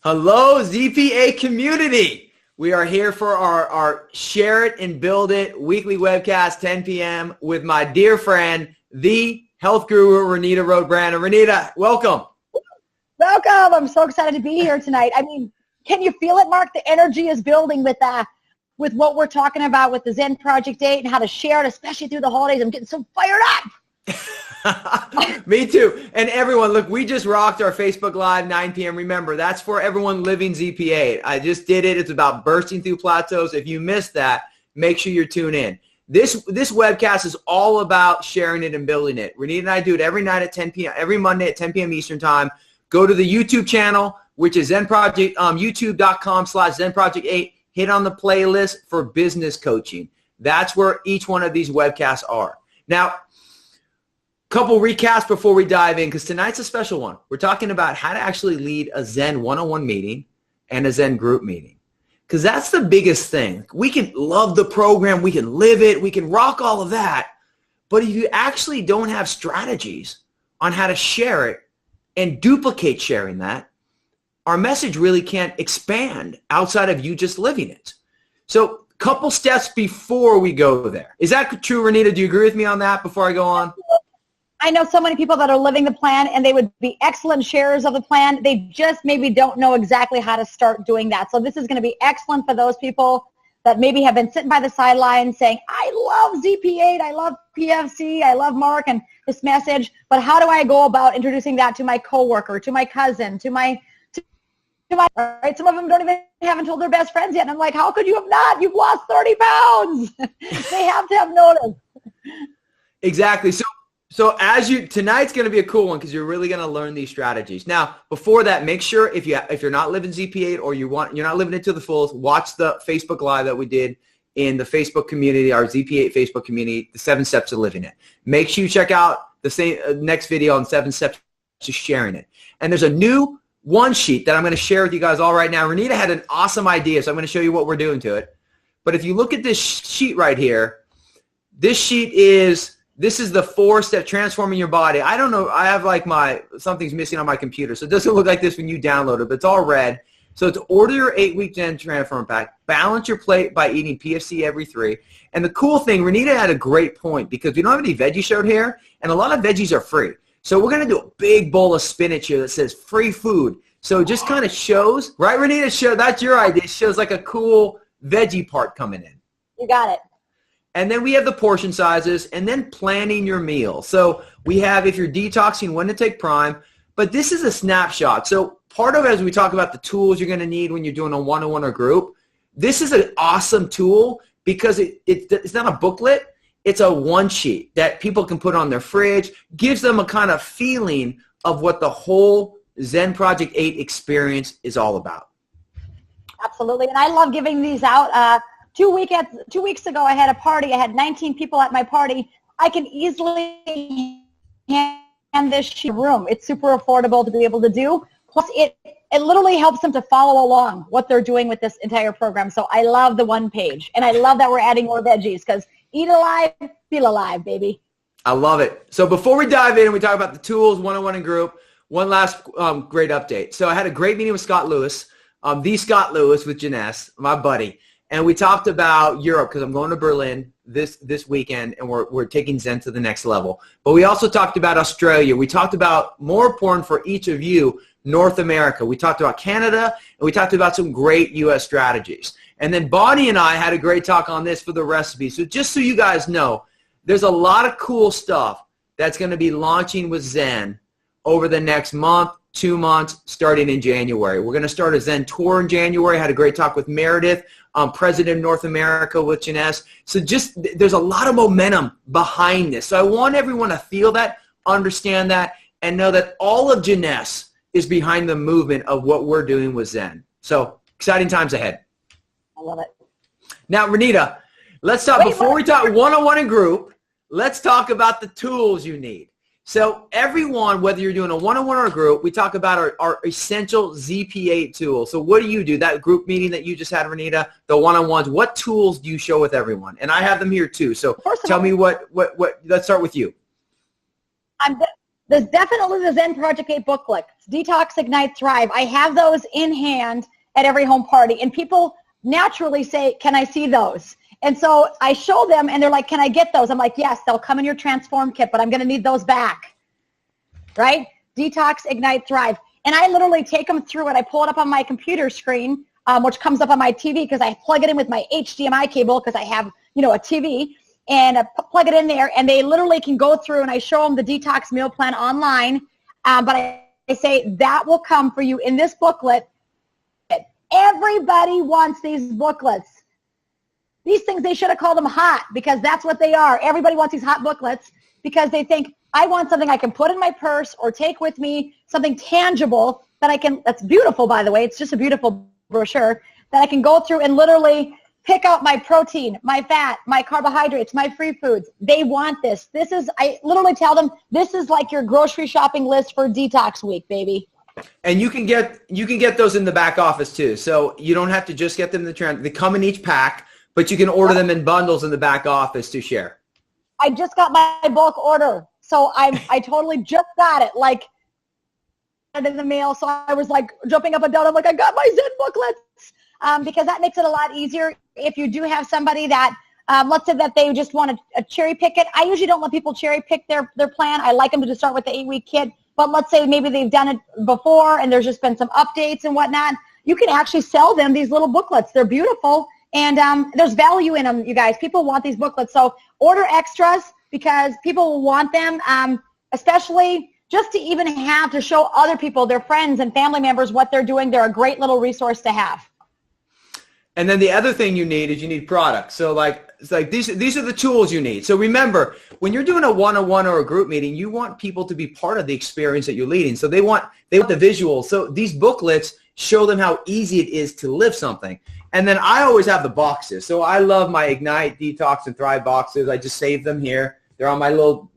Hello, ZPA community. We are here for our Share It and Build It weekly webcast, 10 p.m. with my dear friend, the health guru, Renita Roadbrand. Renita, welcome. Welcome. I'm so excited to be here tonight. I mean, can you feel it, Mark? The energy is building with what we're talking about with the Zen Project 8 and how to share it, especially through the holidays. I'm getting so fired up. Me too. And everyone, look, we just rocked our Facebook Live 9 p.m. Remember, that's for everyone living ZPA. I just did it. It's about bursting through plateaus. If you missed that, make sure you tune in. This webcast is all about sharing it and building it. Renita and I do it every night at 10 p.m., every Monday at 10 p.m. Eastern time. Go to the YouTube channel, which is Zen Project, youtube.com/ZenProject8. Hit on the playlist for business coaching. That's where each one of these webcasts are. Now, couple recaps before we dive in, because tonight's a special one. We're talking about how to actually lead a Zen one-on-one meeting and a Zen group meeting, because that's the biggest thing. We can love the program, we can live it, we can rock all of that, but if you actually don't have strategies on how to share it and duplicate sharing that, our message really can't expand outside of you just living it. So couple steps before we go there. Is that true, Renita? Do you agree with me on that before I go on? I know so many people that are living the plan, and they would be excellent sharers of the plan. They just maybe don't know exactly how to start doing that. So this is going to be excellent for those people that maybe have been sitting by the sidelines saying, I love ZP8, I love PFC, I love Mark and this message, but how do I go about introducing that to my coworker, to my cousin, to my right? Some of them haven't told their best friends yet. And I'm like, how could you have not? You've lost 30 pounds. They have to have noticed. Exactly. So tonight's going to be a cool one because you're really going to learn these strategies. Now, before that, make sure if you're not living ZP8 or you're not living it to the fullest, watch the Facebook Live that we did in the Facebook community, our ZP8 Facebook community, the 7 steps to living it. Make sure you check out the next video on 7 steps to sharing it. And there's a new one sheet that I'm going to share with you guys all right now. Renita had an awesome idea, so I'm going to show you what we're doing to it. But if you look at this sheet right here, this is the 4-step transforming your body. I don't know. I have like something's missing on my computer. So it doesn't look like this when you download it, but it's all red. So to order your 8-week Zen Transform Pack, balance your plate by eating PFC every 3. And the cool thing, Renita had a great point because we don't have any veggies showed here, and a lot of veggies are free. So we're going to do a big bowl of spinach here that says free food. So it just kind of shows, right, Renita? That's your idea. It shows like a cool veggie part coming in. You got it. And then we have the portion sizes and then planning your meal. So we have, if you're detoxing, when to take Prime. But this is a snapshot. So part of it, as we talk about the tools you're going to need when you're doing a one-on-one or group, this is an awesome tool because it's not a booklet. It's a one sheet that people can put on their fridge, gives them a kind of feeling of what the whole Zen Project 8 experience is all about. Absolutely. And I love giving these out. 2 weeks ago, I had a party. I had 19 people at my party. I can easily hand this sheet room. It's super affordable to be able to do. Plus, it literally helps them to follow along what they're doing with this entire program. So I love the one page. And I love that we're adding more veggies because eat alive, feel alive, baby. I love it. So before we dive in and we talk about the tools, one-on-one and group, one last great update. So I had a great meeting with Scott Lewis, the Scott Lewis with JEUNESSE, my buddy. And we talked about Europe because I'm going to Berlin this weekend, and we're taking Zen to the next level. But we also talked about Australia. We talked about, more important for each of you, North America. We talked about Canada, and we talked about some great U.S. strategies. And then Bonnie and I had a great talk on this for the recipe. So just so you guys know, there's a lot of cool stuff that's going to be launching with Zen over the next month, 2 months, starting in January. We're going to start a Zen tour in January. I had a great talk with Meredith, President of North America with JEUNESSE. So there's a lot of momentum behind this. So I want everyone to feel that, understand that, and know that all of JEUNESSE is behind the movement of what we're doing with Zen. So exciting times ahead. I love it. Now, Renita, let's talk, before we talk one-on-one and group, let's talk about the tools you need. So everyone, whether you're doing a one-on-one or a group, we talk about our essential ZP8 tool. So what do you do? That group meeting that you just had, Renita, the one-on-ones, what tools do you show with everyone? And I have them here too. So tell me what, let's start with you. There's definitely the Zen Project 8 booklet. Detox, Ignite, Thrive. I have those in hand at every home party, and people naturally say, can I see those? And so I show them, and they're like, can I get those? I'm like, yes, they'll come in your Transform kit, but I'm going to need those back, right? Detox, Ignite, Thrive. And I literally take them through it. I pull it up on my computer screen, which comes up on my TV because I plug it in with my HDMI cable because I have, a TV, and I plug it in there, and they literally can go through, and I show them the detox meal plan online. But I say that will come for you in this booklet. Everybody wants these booklets. These things, they should have called them hot because that's what they are. Everybody wants these hot booklets because they think, I want something I can put in my purse or take with me, something tangible that I can, that's beautiful, by the way. It's just a beautiful brochure that I can go through and literally pick out my protein, my fat, my carbohydrates, my free foods. They want this. This is, I literally tell them, this is like your grocery shopping list for detox week, baby. And you can get those in the back office too. So you don't have to just get them in the trend. They come in each pack, but you can order them in bundles in the back office to share. I just got my bulk order. So I totally just got it, like in the mail. So I was like jumping up and down. I'm like, I got my Zen booklets because that makes it a lot easier. If you do have somebody that, let's say that they just want to cherry pick it. I usually don't let people cherry pick their plan. I like them to just start with the 8-week kit. But let's say maybe they've done it before and there's just been some updates and whatnot. You can actually sell them these little booklets. They're beautiful. And there's value in them, you guys. People want these booklets. So order extras because people will want them, especially just to even have to show other people, their friends and family members, what they're doing. They're a great little resource to have. And then the other thing you need is you need products. So it's like these are the tools you need. So remember, when you're doing a one-on-one or a group meeting, you want people to be part of the experience that you're leading. So they want the visuals. So these booklets show them how easy it is to live something. And then I always have the boxes. So I love my Ignite, Detox, and Thrive boxes. I just save them here. They're on my little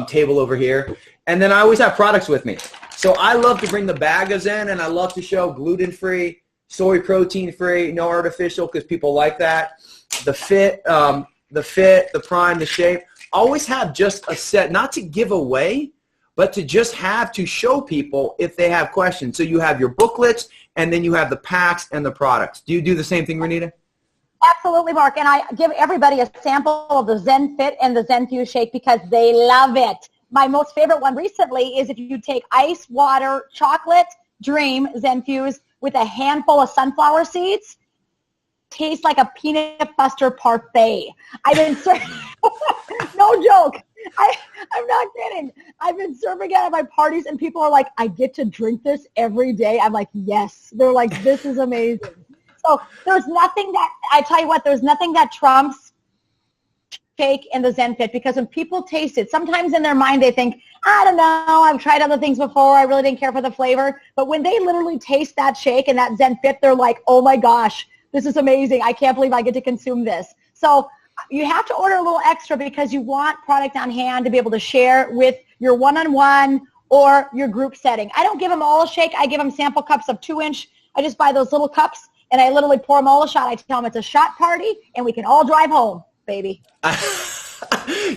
table over here. And then I always have products with me. So I love to bring the bag of Zen, and I love to show gluten-free, soy protein-free, no artificial, because people like that. The fit, the prime, the shape. Always have just a set, not to give away, but to just have to show people if they have questions. So you have your booklets, and then you have the packs and the products. Do you do the same thing, Renita? Absolutely, Mark. And I give everybody a sample of the Zen Fit and the Zen Fuse shake because they love it. My most favorite one recently is if you take ice, water, chocolate, Dream, Zen Fuse, with a handful of sunflower seeds, tastes like a peanut butter parfait. I've been no joke. I'm not kidding. I've been serving it at my parties, and people are like, I get to drink this every day. I'm like, yes. They're like, this is amazing. So there's nothing that, I tell you what, there's nothing that trumps shake and the Zen Fit, because when people taste it, sometimes in their mind they think, I don't know, I've tried other things before, I really didn't care for the flavor. But when they literally taste that shake and that Zen Fit, they're like, oh my gosh, this is amazing. I can't believe I get to consume this. So you have to order a little extra because you want product on hand to be able to share with your one-on-one or your group setting. I don't give them all a shake. I give them sample cups of 2-inch. I just buy those little cups, and I literally pour them all a shot. I tell them it's a shot party, and we can all drive home, baby.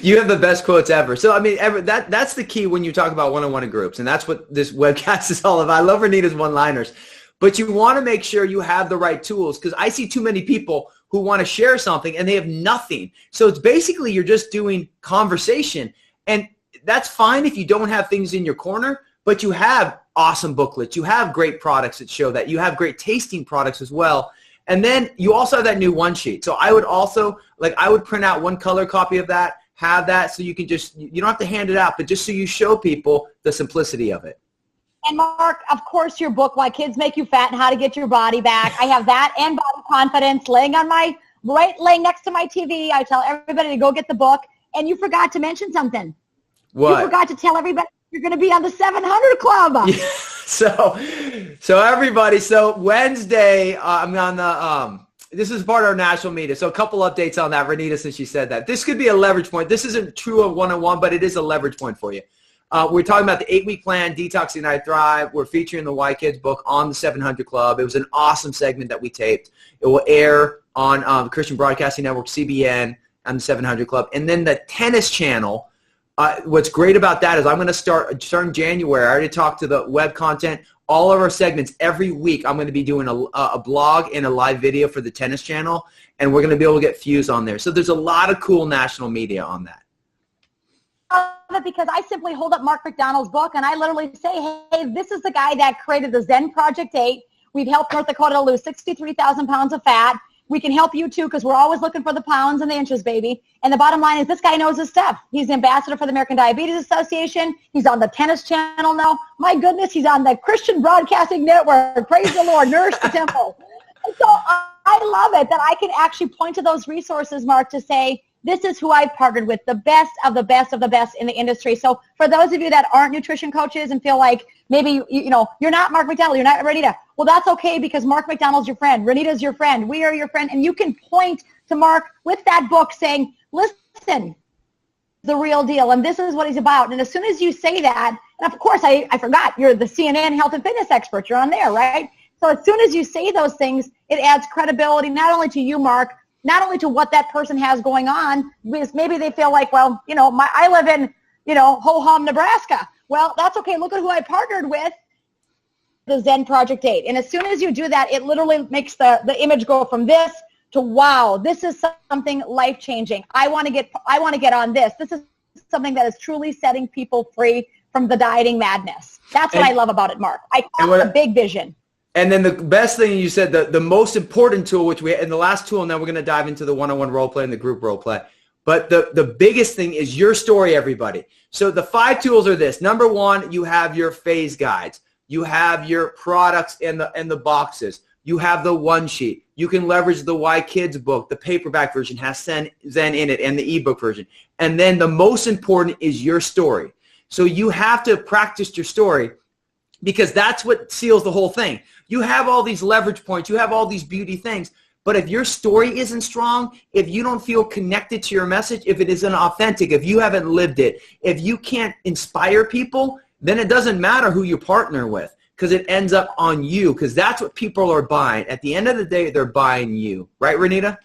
You have the best quotes ever. So, I mean, that's the key when you talk about one-on-one and groups, and that's what this webcast is all about. I love Renita's one-liners. But you want to make sure you have the right tools, because I see too many people who want to share something and they have nothing. So it's basically you're just doing conversation. And that's fine if you don't have things in your corner, but you have awesome booklets. You have great products that show that. You have great tasting products as well. And then you also have that new one sheet. So I would also, I would print out one color copy of that, have that so you can just, you don't have to hand it out, but just so you show people the simplicity of it. And Mark, of course, your book, Why Kids Make You Fat and How to Get Your Body Back. I have that and Body Confidence laying next to my TV. I tell everybody to go get the book. And you forgot to mention something. What? You forgot to tell everybody you're going to be on the 700 Club. Yeah, so everybody, so Wednesday, I'm on the, this is part of our national media. So a couple updates on that, Renita, since you said that. This could be a leverage point. This isn't true of one-on-one, but it is a leverage point for you. We're talking about the 8-week plan, Detox, Ignite, Thrive. We're featuring the Why Kids book on the 700 Club. It was an awesome segment that we taped. It will air on the Christian Broadcasting Network, CBN, on the 700 Club. And then the tennis channel What's great about that is I'm going to starting January. I already talked to the web content. All of our segments every week, I'm going to be doing a blog and a live video for the tennis channel, and we're going to be able to get views on there. So there's a lot of cool national media on that. Because I simply hold up Mark McDonald's book and I literally say, hey, this is the guy that created the Zen Project 8. We've helped North Dakota lose 63,000 pounds of fat. We can help you too because we're always looking for the pounds and the inches, baby. And the bottom line is this guy knows his stuff. He's the ambassador for the American Diabetes Association. He's on the tennis channel now. My goodness, he's on the Christian Broadcasting Network. Praise the Lord. Nourish the temple. And so I love it that I can actually point to those resources, Mark, to say, this is who I've partnered with, the best of the best of the best in the industry. So for those of you that aren't nutrition coaches and feel like maybe, you know, you're not Mark McDonald, you're not Renita, well, that's okay because Mark McDonald's your friend, Renita's your friend, we are your friend, and you can point to Mark with that book saying, listen, the real deal, and this is what he's about. And as soon as you say that, and of course, I forgot, you're the CNN health and fitness expert, you're on there, right? So as soon as you say those things, it adds credibility not only to you, Mark, not only to what that person has going on, because maybe they feel like, well, you know, I live in, you know, Ho-Hum, Nebraska. Well, that's okay. Look at who I partnered with, the Zen Project 8. And as soon as you do that, it literally makes the image go from this to, wow, this is something life-changing. I want to get on this. This is something that is truly setting people free from the dieting madness. That's what I love about it, Mark. I call it a big vision. And then the best thing you said, the most important tool, which and the last tool, and then we're going to dive into the one-on-one role play and the group role play. But the biggest thing is your story, everybody. So the 5 tools are this. Number 1, you have your phase guides. You have your products and the boxes. You have the one sheet. You can leverage the Why Kids book. The paperback version has Zen in it and the ebook version. And then the most important is your story. So you have to practice your story because that's what seals the whole thing. You have all these leverage points. You have all these beauty things. But if your story isn't strong, if you don't feel connected to your message, if it isn't authentic, if you haven't lived it, if you can't inspire people, then it doesn't matter who you partner with because it ends up on you because that's what people are buying. At the end of the day, they're buying you. Right, Renita?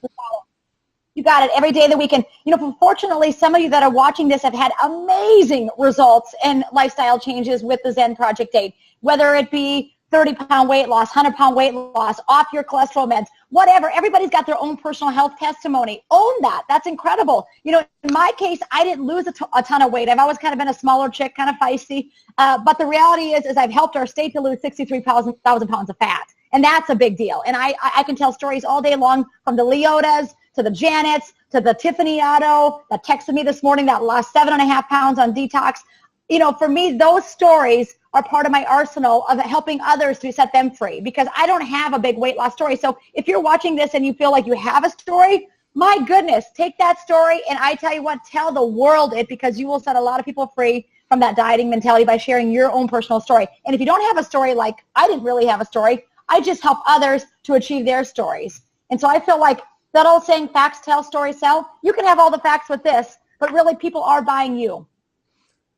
You got it. Every day of the weekend. You know, fortunately, some of you that are watching this have had amazing results and lifestyle changes with the Zen Project 8, whether it be 30-pound weight loss, 100-pound weight loss, off your cholesterol meds, whatever. Everybody's got their own personal health testimony. Own that. That's incredible. You know, in my case, I didn't lose a ton of weight. I've always kind of been a smaller chick, kind of feisty. But the reality is I've helped our state to lose 63,000 pounds of fat. And that's a big deal. And I can tell stories all day long from the Leotas to the Janets to the Tiffany Otto that texted me this morning that lost 7.5 pounds on detox. You know, for me, those stories are part of my arsenal of helping others to set them free because I don't have a big weight loss story. So if you're watching this and you feel like you have a story, my goodness, take that story and I tell you what, tell the world it because you will set a lot of people free from that dieting mentality by sharing your own personal story. And if you don't have a story like I didn't really have a story, I just help others to achieve their stories. And so I feel like that old saying, facts tell, stories sell, you can have all the facts with this, but really people are buying you.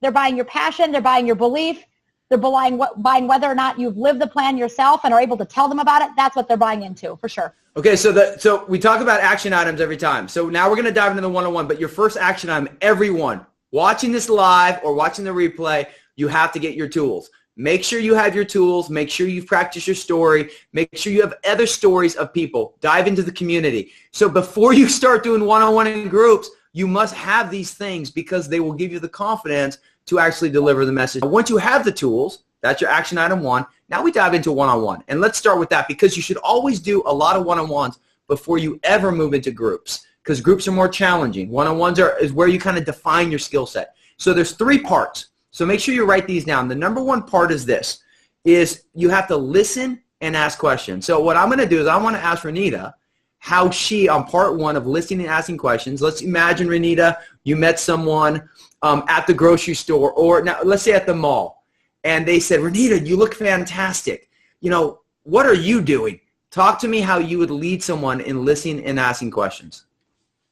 They're buying your passion. They're buying your belief. They're buying whether or not you've lived the plan yourself and are able to tell them about it. That's what they're buying into, for sure. Okay, so we talk about action items every time. So now we're going to dive into the one-on-one, but your first action item, everyone watching this live or watching the replay, you have to get your tools. Make sure you have your tools. Make sure you've practiced your story. Make sure you have other stories of people. Dive into the community. So before you start doing one-on-one in groups, you must have these things because they will give you the confidence to actually deliver the message. Once you have the tools, that's your action item 1. Now we dive into one-on-one. And let's start with that because you should always do a lot of one-on-ones before you ever move into groups because groups are more challenging. One-on-ones is where you kind of define your skill set. So there's 3 parts. So make sure you write these down. The number 1 part is this, is you have to listen and ask questions. So what I'm going to do is I want to ask Renita how she, on part 1 of listening and asking questions, let's imagine, Renita, you met someone at the grocery store or now let's say at the mall and they said, Renita, you look fantastic. You know, what are you doing? Talk to me how you would lead someone in listening and asking questions.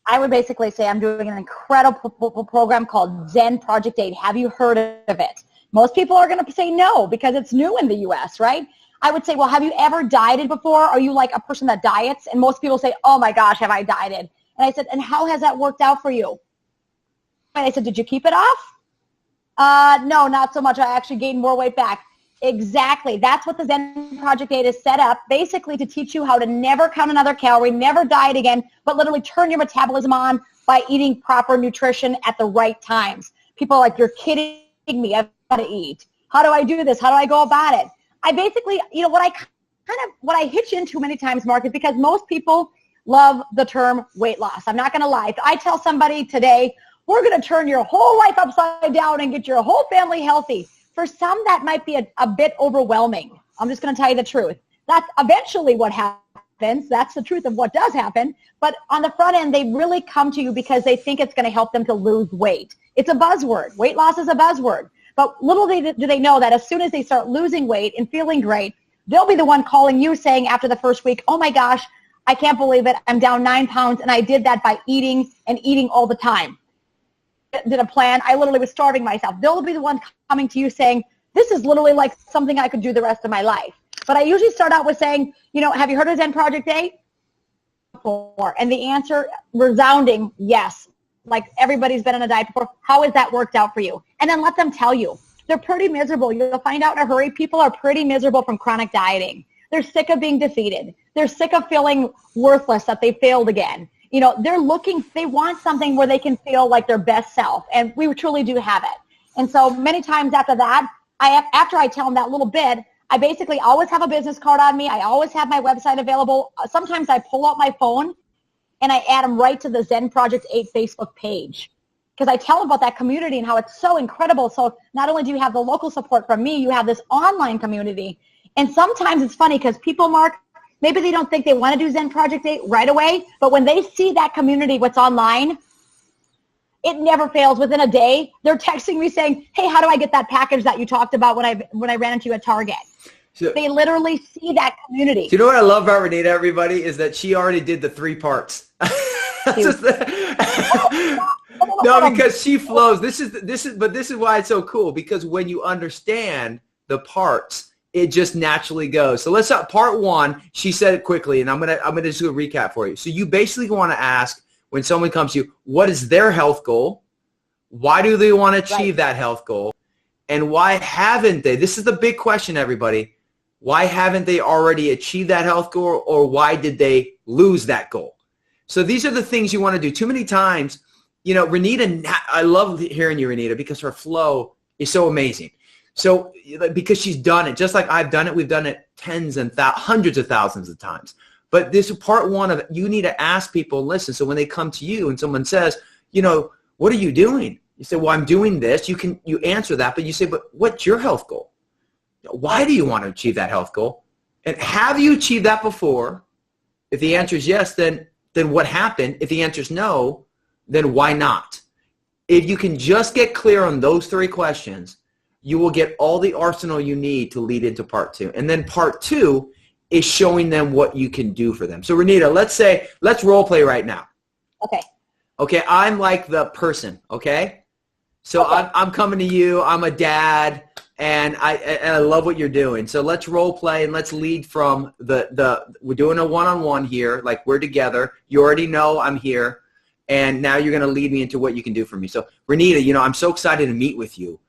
I would basically say I'm doing an incredible program called Zen Project 8. Have you heard of it? Most people are going to say no because it's new in the U.S., right? I would say, well, have you ever dieted before? Are you like a person that diets? And most people say, oh my gosh, have I dieted? And I said, and how has that worked out for you? I said, did you keep it off? No, not so much. I actually gained more weight back. Exactly. That's what the Zen Project 8 is set up, basically to teach you how to never count another calorie, never diet again, but literally turn your metabolism on by eating proper nutrition at the right times. People are like, you're kidding me. I've got to eat. How do I do this? How do I go about it? I basically, what I hitch into many times, Mark, is because most people love the term weight loss. I'm not going to lie. If I tell somebody today, we're going to turn your whole life upside down and get your whole family healthy, for some, that might be a bit overwhelming. I'm just going to tell you the truth. That's eventually what happens. That's the truth of what does happen. But on the front end, they really come to you because they think it's going to help them to lose weight. It's a buzzword. Weight loss is a buzzword. But little do they know that as soon as they start losing weight and feeling great, they'll be the one calling you saying after the first week, oh my gosh, I can't believe it. I'm down 9 pounds, and I did that by eating and eating all the time. Did a plan. I literally was starving myself. They'll be the one coming to you saying, this is literally like something I could do the rest of my life. But I usually start out with saying, have you heard of Zen Project 8? And the answer, resounding, yes. Like everybody's been on a diet before. How has that worked out for you? And then let them tell you. They're pretty miserable. You'll find out in a hurry. People are pretty miserable from chronic dieting. They're sick of being defeated. They're sick of feeling worthless, that they failed again. They want something where they can feel like their best self, and we truly do have it. And so many times after that, after I tell them that little bit, I basically always have a business card on me. I always have my website available. Sometimes I pull out my phone and I add them right to the Zen Project 8 Facebook page, because I tell them about that community and how it's so incredible. So not only do you have the local support from me, you have this online community. And sometimes it's funny because people, Mark, maybe they don't think they want to do Zen Project 8 right away, but when they see that community, what's online, it never fails. Within a day, they're texting me saying, hey, how do I get that package that you talked about when I ran into you at Target? So, they literally see that community. Do you know what I love about Renita, everybody, is that she already did the 3 parts. No, because she flows. This is why it's so cool, because when you understand the parts, it just naturally goes. So let's start part 1. She said it quickly, and I'm gonna just do a recap for you. So you basically want to ask, when someone comes to you, what is their health goal? Why do they want to achieve that health goal? And why haven't they? This is the big question, everybody. Why haven't they already achieved that health goal, or why did they lose that goal? So these are the things you want to do. Too many times, Renita, I love hearing you, Renita, because her flow is so amazing. So because she's done it, just like I've done it, we've done it tens and hundreds of thousands of times. But this is part 1 of, you need to ask people, listen. So when they come to you and someone says, what are you doing? You say, well, I'm doing this. You answer that, but you say, but what's your health goal? Why do you want to achieve that health goal? And have you achieved that before? If the answer is yes, then what happened? If the answer is no, then why not? If you can just get clear on those 3 questions, you will get all the arsenal you need to lead into part 2. And then part 2 is showing them what you can do for them. So Renita, let's role play right now. Okay, I'm like the person, okay? So I'm coming to you, I'm a dad, and I love what you're doing. So let's role play and let's lead from we're doing a one-on-one here, like we're together. You already know I'm here, and now you're going to lead me into what you can do for me. So Renita, I'm so excited to meet with you.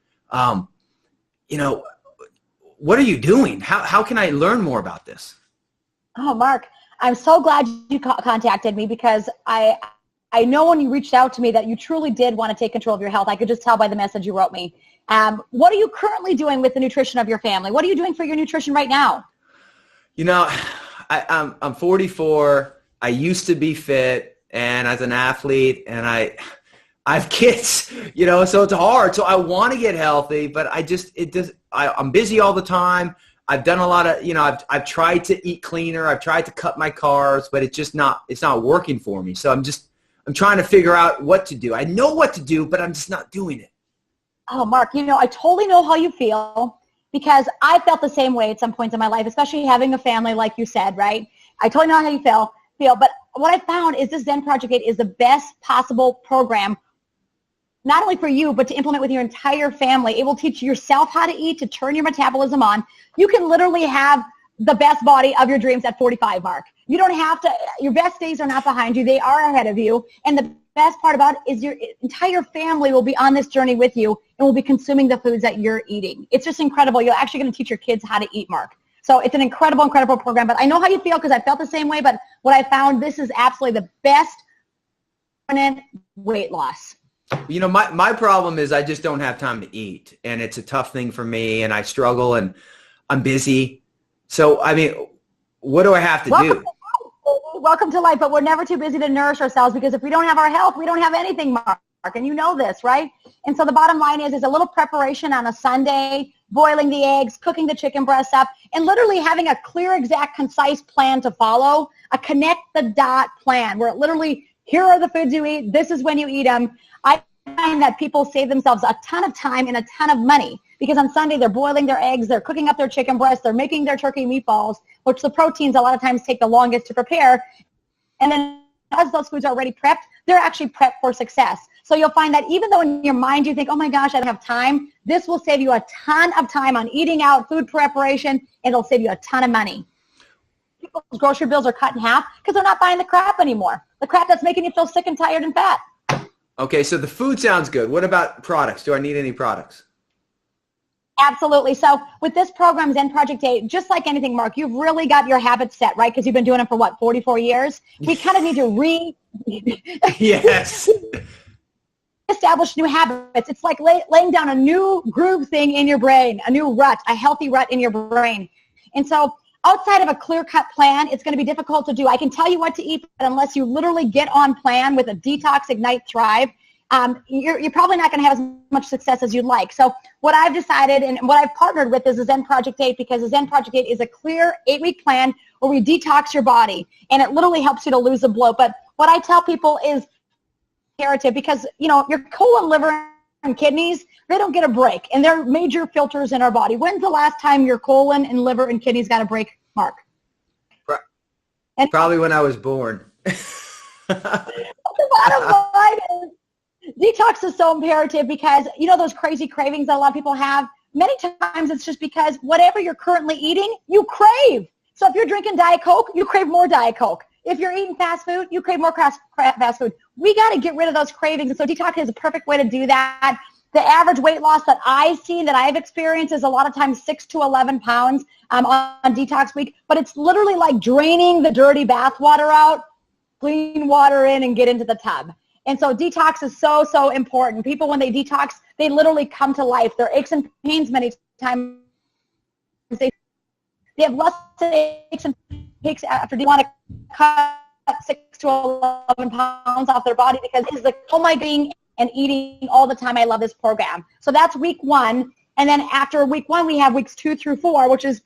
What are you doing? How can I learn more about this? Oh, Mark, I'm so glad you contacted me, because I know when you reached out to me that you truly did want to take control of your health. I could just tell by the message you wrote me. What are you currently doing with the nutrition of your family? What are you doing for your nutrition right now? I'm 44. I used to be fit, and as an athlete, and I have kids, so it's hard. So I want to get healthy, but I'm busy all the time. I've done a lot of, I've tried to eat cleaner. I've tried to cut my carbs, but it's not working for me. So I'm trying to figure out what to do. I know what to do, but I'm just not doing it. Oh, Mark, I totally know how you feel, because I felt the same way at some points in my life, especially having a family, like you said, right? I totally know how you feel. But what I found is this Zen Project 8 is the best possible program, not only for you, but to implement with your entire family. It will teach yourself how to eat, to turn your metabolism on. You can literally have the best body of your dreams at 45, Mark. You don't have to, your best days are not behind you. They are ahead of you. And the best part about it is your entire family will be on this journey with you and will be consuming the foods that you're eating. It's just incredible. You're actually going to teach your kids how to eat, Mark. So it's an incredible, incredible program. But I know how you feel because I felt the same way. But what I found, this is absolutely the best permanent weight loss. You know, my problem is I just don't have time to eat. And it's a tough thing for me. And I struggle and I'm busy. So, I mean, what do I have to do? Welcome to life, but we're never too busy to nourish ourselves because if we don't have our health, we don't have anything, Mark, and you know this, right? And so the bottom line is a little preparation on a Sunday, boiling the eggs, cooking the chicken breasts up, and literally having a clear, exact, concise plan to follow, a connect the dot plan where it literally, here are the foods you eat, this is when you eat them. I find that people save themselves a ton of time and a ton of money because on Sunday they're boiling their eggs, they're cooking up their chicken breasts, they're making their turkey meatballs, which the proteins a lot of times take the longest to prepare. And then as those foods are already prepped, they're actually prepped for success. So you'll find that even though in your mind you think, oh my gosh, I don't have time, this will save you a ton of time on eating out, food preparation, and it'll save you a ton of money. People's grocery bills are cut in half because they're not buying the crap anymore. The crap that's making you feel sick and tired and fat. Okay, so the food sounds good. What about products? Do I need any products? Absolutely. So with this program, Zen Project 8, just like anything, Mark, you've really got your habits set, right? Because you've been doing it for, what, 44 years? We kind of need to Yes. establish new habits. It's like laying down a new groove thing in your brain, a new rut, a healthy rut in your brain. And so outside of a clear-cut plan, it's going to be difficult to do. I can tell you what to eat, but unless you literally get on plan with a detox, ignite, thrive, you're probably not going to have as much success as you'd like. So what I've decided and what I've partnered with is the Zen Project 8 because the Zen Project 8 is a clear 8-week plan where we detox your body, and it literally helps you to lose the bloat. But what I tell people is imperative because, you know, your colon, liver, and kidneys, they don't get a break, and they're major filters in our body. When's the last time your colon and liver and kidneys got a break, Mark? Probably when I was born. The bottom line is detox is so imperative because, you know, those crazy cravings that a lot of people have, many times it's just because whatever you're currently eating, you crave. So if you're drinking Diet Coke, you crave more Diet Coke. If you're eating fast food, you crave more fast food. We got to get rid of those cravings. And so detox is a perfect way to do that. The average weight loss that I see, that I've experienced, is a lot of times 6 to 11 pounds on detox week. But it's literally like draining the dirty bath water out, clean water in, and get into the tub. And so detox is so, so important. People, when they detox, they literally come to life. Their aches and pains many times, they have less aches and pains after they want to cut 6 to 11 pounds off their body because it's like, oh my being and eating all the time. I love this program. So that's week 1. And then after week 1, we have weeks 2 through 4, which is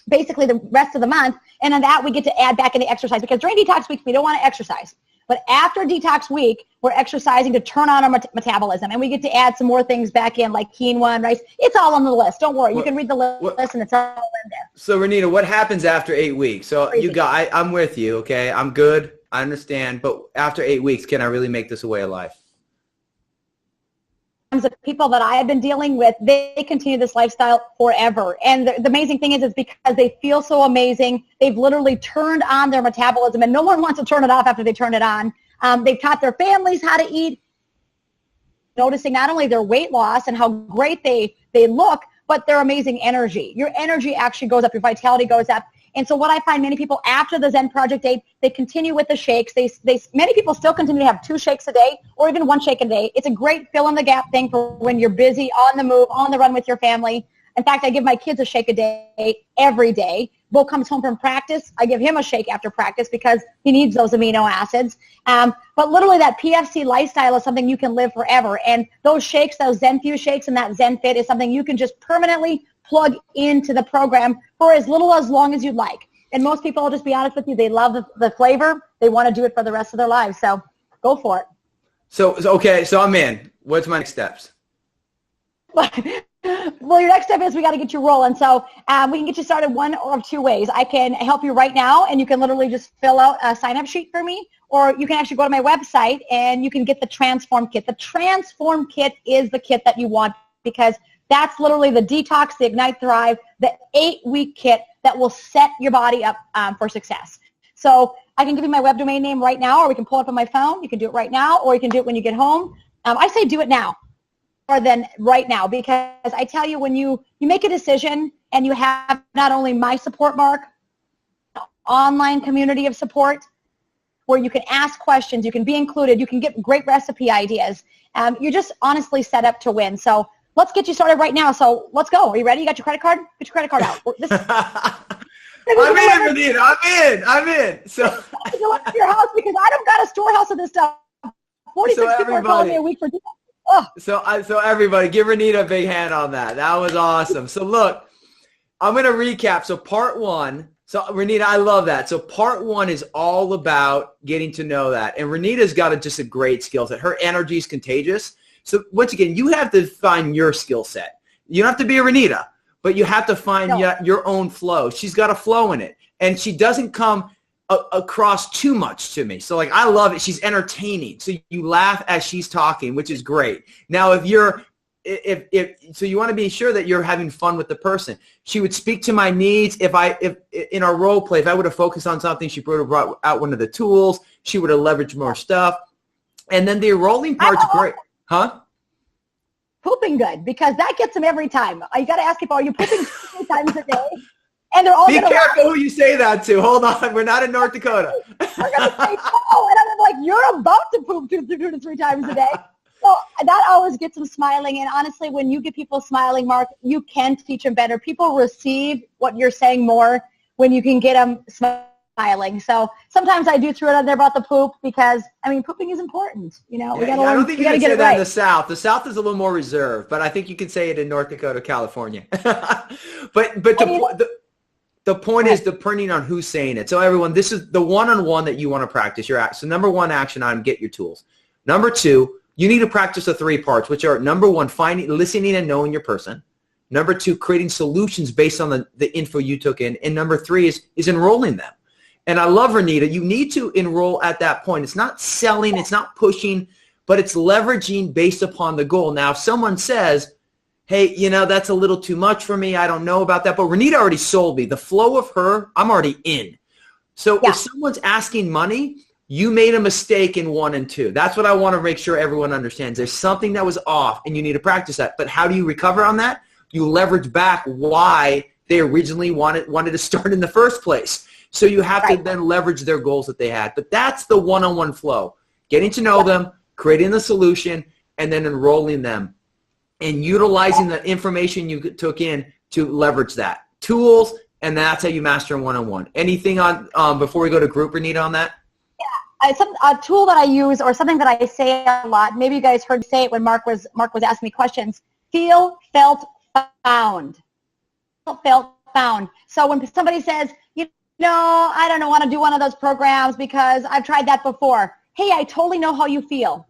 basically the rest of the month. And on that, we get to add back in the exercise because during detox weeks, we don't want to exercise. But after detox week, we're exercising to turn on our metabolism. And we get to add some more things back in like quinoa and rice. It's all on the list. Don't worry. You can read the list and it's all in there. So, Renita, what happens after 8 weeks? So I'm with you, okay? I'm good. I understand. But after 8 weeks, can I really make this a way of life? The people that I have been dealing with, they continue this lifestyle forever. And the amazing thing is because they feel so amazing. They've literally turned on their metabolism, and no one wants to turn it off after they turn it on. They've taught their families how to eat, noticing not only their weight loss and how great they look, but their amazing energy. Your energy actually goes up. Your vitality goes up. And so what I find many people after the Zen Project 8, they continue with the shakes. Many people still continue to have 2 shakes a day or even 1 shake a day. It's a great fill-in-the-gap thing for when you're busy, on the move, on the run with your family. In fact, I give my kids a shake a day every day. Bo comes home from practice. I give him a shake after practice because he needs those amino acids. But literally that PFC lifestyle is something you can live forever. And those shakes, those ZenFuse shakes and that ZenFit is something you can just permanently plug into the program for as little as long as you'd like. And most people, I'll just be honest with you, they love the flavor. They want to do it for the rest of their lives. So go for it. So I'm in. What's my next steps? Well, your next step is we got to get you rolling. So we can get you started one or 2 ways. I can help you right now, and you can literally just fill out a sign-up sheet for me, or you can actually go to my website, and you can get the Transform Kit. The Transform Kit is the kit that you want because that's literally the detox, the Ignite Thrive, the 8-week kit that will set your body up for success. So I can give you my web domain name right now, or we can pull it up on my phone. You can do it right now, or you can do it when you get home. I say do it now more than right now, because I tell you, when you make a decision and you have not only my support, Mark, online community of support where you can ask questions, you can be included, you can get great recipe ideas. You're just honestly set up to win. So let's get you started right now. So let's go. Are you ready? You got your credit card? Get your credit card out. I'm in, Renita. I'm in. So I go up to your house because I don't got a storehouse of this stuff. 46 people are calling me a week for dinner. Oh. So everybody, give Renita a big hand on that. That was awesome. So look, I'm going to recap. So part one. So Renita, I love that. So part one is all about getting to know that. And Renita's got just a great skill set. Her energy is contagious. So once again, you have to find your skill set. You don't have to be a Renita, but you have to find your own flow. She's got a flow in it. And she doesn't come across too much to me. So like, I love it. She's entertaining. So you laugh as she's talking, which is great. Now, so you want to be sure that you're having fun with the person. She would speak to my needs. If in our role play, if I would have focused on something, she would have brought out one of the tools. She would have leveraged more stuff. And then the rolling part's great. Huh? Pooping good, because that gets them every time. You got to ask people, are you pooping 3 times a day? And they're all be careful who you say that to. Hold on. We're not in North Dakota. We're going to say no. And I'm like, you're about to poop 2 to 3 times a day. So that always gets them smiling. And honestly, when you get people smiling, Mark, you can teach them better. People receive what you're saying more when you can get them smiling. So sometimes I do throw it out there about the poop because, I mean, pooping is important. You know, we got to learn. I don't think you can say that right. in the South. The South is a little more reserved, but I think you can say it in North Dakota, California. but the point is depending on who's saying it. So everyone, this is the one-on-one that you want to practice. So number one action item, get your tools. Number two, you need to practice the 3 parts, which are number one, listening and knowing your person. Number two, creating solutions based on the info you took in. And number 3 is enrolling them. And I love Renita. You need to enroll at that point. It's not selling, it's not pushing, but it's leveraging based upon the goal. Now, if someone says, hey, that's a little too much for me, I don't know about that, but Renita already sold me. The flow of her, I'm already in. So if someone's asking money, you made a mistake in 1 and 2. That's what I want to make sure everyone understands. There's something that was off, and you need to practice that. But how do you recover on that? You leverage back why they originally wanted to start in the first place. So you have to then leverage their goals that they had. But that's the one-on-one flow. Getting to know them, creating the solution, and then enrolling them. And utilizing the information you took in to leverage that. Tools, and that's how you master in one-on-one. Anything on before we go to group, Renita, on that? A tool that I use, or something that I say a lot, maybe you guys heard me say it when Mark was asking me questions, feel, felt, found. Felt, found. So when somebody says, I don't want to do one of those programs because I've tried that before. Hey, I totally know how you feel.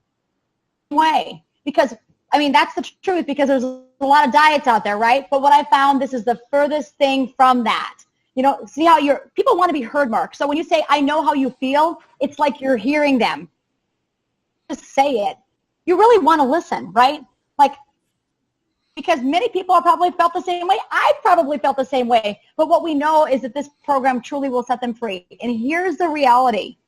Way. Because, I mean, that's the truth, because there's a lot of diets out there, right? But what I found, this is the furthest thing from that. See how people want to be heard, Mark. So when you say, I know how you feel, it's like you're hearing them. Just say it. You really want to listen, right? Because many people have probably felt the same way. I've probably felt the same way. But what we know is that this program truly will set them free. And here's the reality.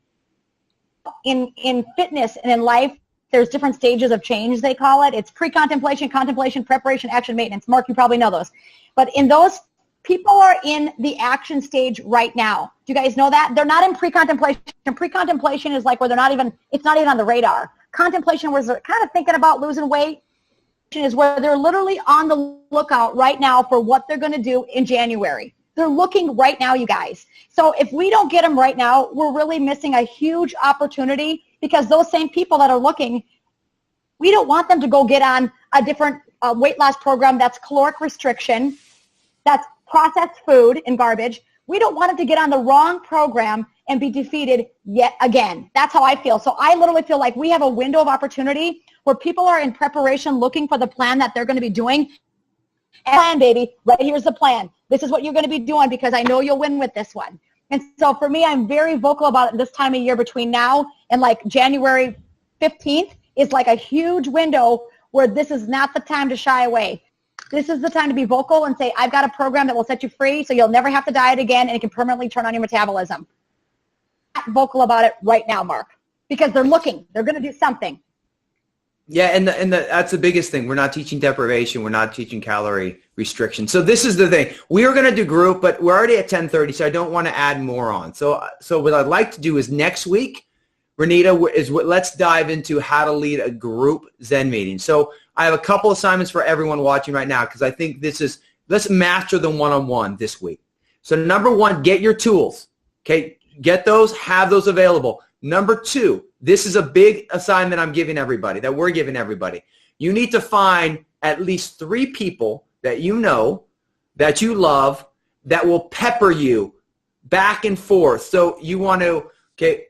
In fitness and in life, there's different stages of change, they call it. It's pre-contemplation, contemplation, preparation, action, maintenance. Mark, you probably know those. But in those, people are in the action stage right now. Do you guys know that? They're not in pre-contemplation. Pre-contemplation is like where it's not even on the radar. Contemplation, where they're kind of thinking about losing weight, is where they're literally on the lookout right now for what they're going to do in January. They're looking right now, you guys. So if we don't get them right now, we're really missing a huge opportunity, because those same people that are looking, we don't want them to go get on a different weight loss program that's caloric restriction, that's processed food and garbage. We don't want them to get on the wrong program and be defeated yet again. That's how I feel. So I literally feel like we have a window of opportunity where people are in preparation looking for the plan that they're going to be doing. Plan, baby. Right here's the plan. This is what you're going to be doing, because I know you'll win with this one. And so for me, I'm very vocal about it this time of year. Between now and January 15th is a huge window where this is not the time to shy away. This is the time to be vocal and say, I've got a program that will set you free so you'll never have to diet again, and it can permanently turn on your metabolism. vocal about it right now, Mark, because they're looking. They're going to do something. Yeah, and that's the biggest thing. We're not teaching deprivation. We're not teaching calorie restriction. So this is the thing. We are going to do group, but we're already at 10:30, so I don't want to add more on. So what I'd like to do is next week, Renita, let's dive into how to lead a group Zen meeting. So I have a couple assignments for everyone watching right now because I think let's master the one-on-one this week. So number one, get your tools. Okay, get those, have those available. Number two, this is a big assignment I'm giving everybody, that we're giving everybody. You need to find at least 3 people that you know, that you love, that will pepper you back and forth. So you want to,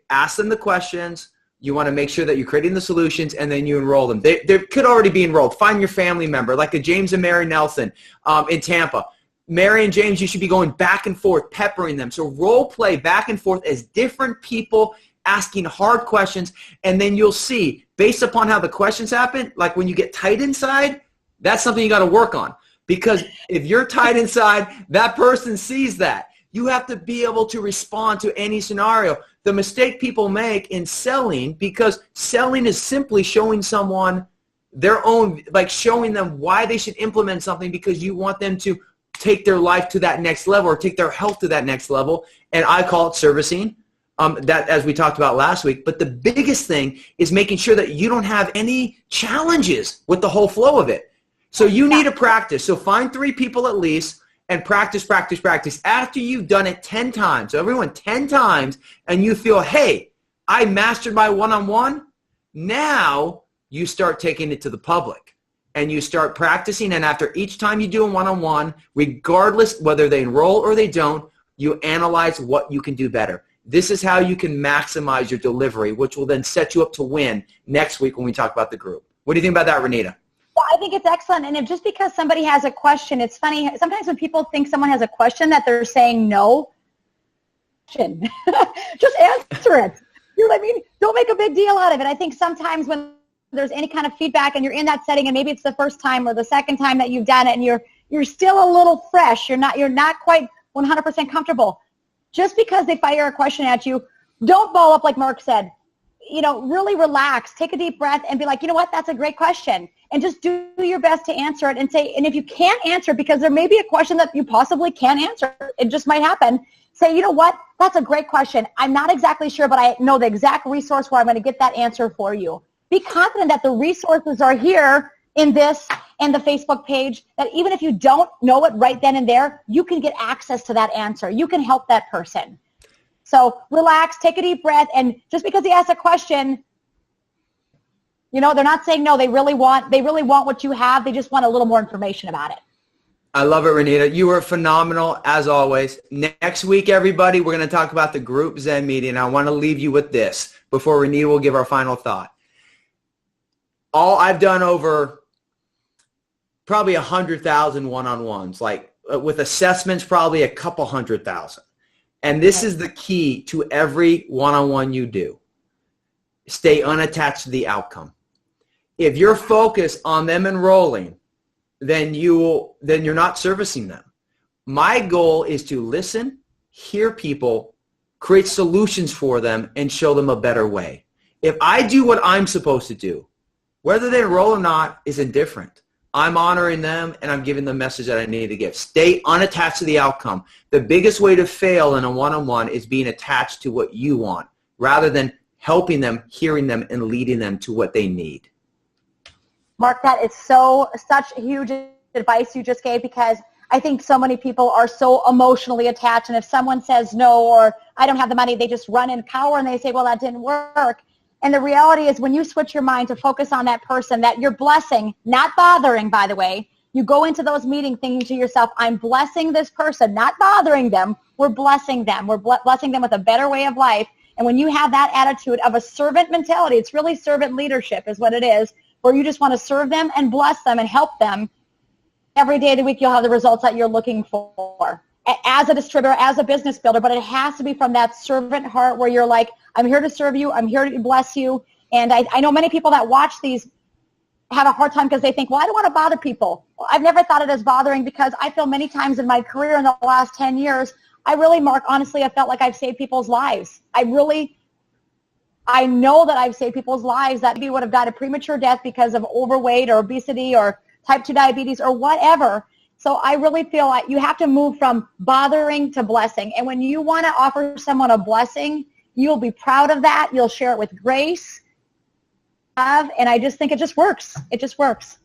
ask them the questions. You want to make sure that you're creating the solutions, and then you enroll them. They could already be enrolled. Find your family member, like a James and Mary Nelson in Tampa. Mary and James, you should be going back and forth, peppering them. So role play back and forth as different people asking hard questions, and then you'll see, based upon how the questions happen, like when you get tight inside, that's something you got to work on. Because if you're tight inside, that person sees that. You have to be able to respond to any scenario. The mistake people make in selling, because selling is simply showing someone their own, like showing them why they should implement something because you want them to take their life to that next level or take their health to that next level. And I call it servicing. That, as we talked about last week. But the biggest thing is making sure that you don't have any challenges with the whole flow of it. So you need to practice. So find 3 people at least and practice, practice, practice. After you've done it 10 times, so everyone 10 times, and you feel, hey, I mastered my one-on-one, now you start taking it to the public. And you start practicing, and after each time you do a one-on-one, regardless whether they enroll or they don't, you analyze what you can do better. This is how you can maximize your delivery, which will then set you up to win next week when we talk about the group. What do you think about that, Renita? Well, I think it's excellent. And just because somebody has a question, it's funny. Sometimes when people think someone has a question that they're saying no, just answer it. You know what I mean? Don't make a big deal out of it. I think sometimes when there's any kind of feedback and you're in that setting and maybe it's the first time or the second time that you've done it and you're still a little fresh, you're not quite 100% comfortable. Just because they fire a question at you, don't ball up like Mark said. Really relax, take a deep breath and be like, you know what, that's a great question. And just do your best to answer it and say, and if you can't answer, because there may be a question that you possibly can't answer, it just might happen, say, you know what, that's a great question. I'm not exactly sure, but I know the exact resource where I'm going to get that answer for you. Be confident that the resources are here in this and the Facebook page, that even if you don't know it right then and there, you can get access to that answer. You can help that person. So relax, take a deep breath, and just because he asks a question, they're not saying no. They really want what you have. They just want a little more information about it. I love it, Renita. You were phenomenal, as always. Next week, everybody, we're going to talk about the group Zen meeting. I want to leave you with this before Renita will give our final thought. All I've done over probably 100,000 one-on-ones, like with assessments, probably a couple 100,000. And this is the key to every one-on-one you do. Stay unattached to the outcome. If you're focused on them enrolling, then you're not servicing them. My goal is to listen, hear people, create solutions for them, and show them a better way. If I do what I'm supposed to do, whether they enroll or not is indifferent. I'm honoring them, and I'm giving the message that I need to give. Stay unattached to the outcome. The biggest way to fail in a one-on-one is being attached to what you want rather than helping them, hearing them, and leading them to what they need. Mark, that is such huge advice you just gave, because I think so many people are so emotionally attached, and if someone says no or I don't have the money, they just run and cower and they say, well, that didn't work. And the reality is when you switch your mind to focus on that person that you're blessing, not bothering, by the way, you go into those meetings thinking to yourself, I'm blessing this person, not bothering them. We're blessing them. We're blessing them with a better way of life. And when you have that attitude of a servant mentality, it's really servant leadership is what it is, where you just want to serve them and bless them and help them. Every day of the week, you'll have the results that you're looking for as a distributor, as a business builder, but it has to be from that servant heart where you're like, I'm here to serve you. I'm here to bless you. And I know many people that watch these have a hard time because they think, well, I don't want to bother people. Well, I've never thought it as bothering, because I feel many times in my career in the last 10 years, really, Mark, honestly, I felt like I've saved people's lives. I know that I've saved people's lives that maybe would have died a premature death because of overweight or obesity or type 2 diabetes or whatever. So I really feel like you have to move from bothering to blessing. And when you want to offer someone a blessing, you'll be proud of that. You'll share it with grace. And I just think it just works. It just works.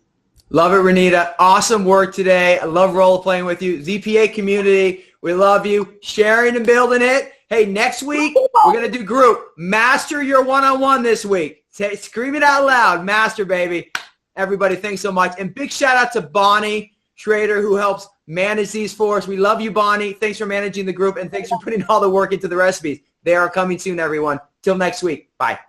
Love it, Renita. Awesome work today. I love role-playing with you. ZPA community, we love you. Sharing and building it. Hey, next week, we're going to do group. Master your one-on-one this week. Scream it out loud. Master, baby. Everybody, thanks so much. And big shout out to Bonnie Schrader, who helps manage these for us. We love you, Bonnie. Thanks for managing the group, and thanks for putting all the work into the recipes. They are coming soon, everyone. Till next week. Bye.